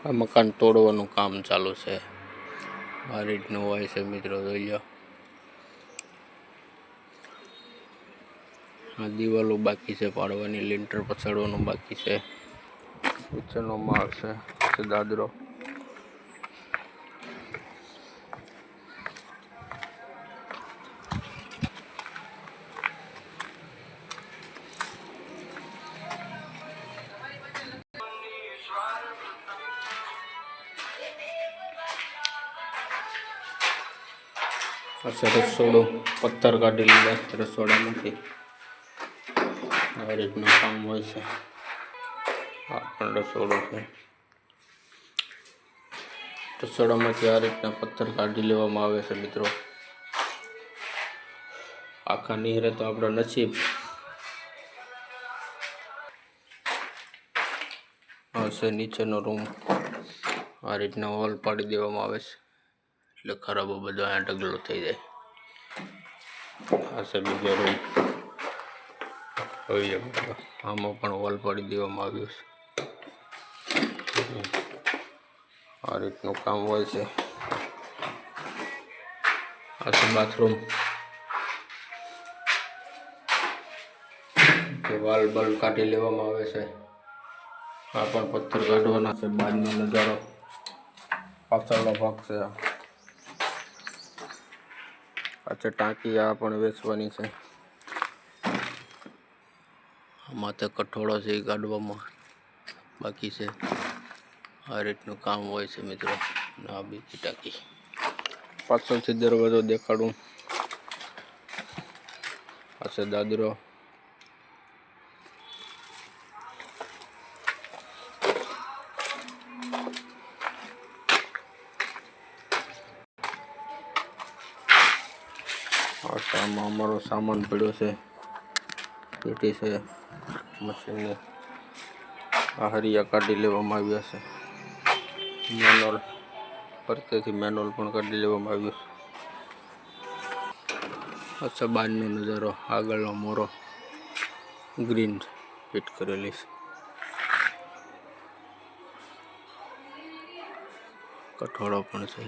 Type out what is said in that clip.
આ મકાન તોડવાનું કામ ચાલુ છે। આ રીતનું હોય છે મિત્રો, જોઈ લો। આ દિવાલો બાકી છે પાડવાની, લિંટર પછાડવાનું બાકી છે। નીચેનો માળ છે દાદરો। રસોડો પથ્થર કાઢી લીધા રસોડામાંથી। આ રીતનું કામ હોય છે। આ પણ રસોડો છે। રસોડામાંથી આ રીતના પથ્થર કાઢી લેવામાં આવે છે મિત્રો। આખા નીહરે તો આપણા નસીબ। આ છે નીચેનો રૂમ। આ રીતના વોલ પાડી દેવામાં આવે છે એટલે ખરાબો બધો અહીંયા ઢગલો થઈ જાય। આ છે બીજો રૂમ। આમાં પણ વોલ પાડી દેવામાં આવ્યું છે। આ રીતનું કામ હોય છે। આ છે બાથરૂમ। વાલ બલ્બ કાઢી લેવામાં આવે છે। આ પણ પથ્થર કાઢવાના છે। બહારનો નજારો પાછળનો ભાગ છે। આ છે ટાંકી, આ પણ વેચવાની છે। માથે કઠોળો છે એ કાઢવામાં બાકી છે। આ રીતનું કામ હોય છે મિત્રો। આ બીજી ટાંકી, પાછળથી દરવાજો દેખાડું। આ છે દાદરો। આમાં અમારો સામાન પડ્યો છે। પેટી છે મશીનની। આ હરિયા કાઢી લેવામાં આવ્યા છે। મેનુઅલ ફરતેથી મેનુઅલ પણ કાઢી લેવામાં આવ્યું છે। અચ્છા, બહારનો નજારો, આગળનો મોરો ગ્રીન ફિટ કરેલી છે। કઠોળો પણ છે।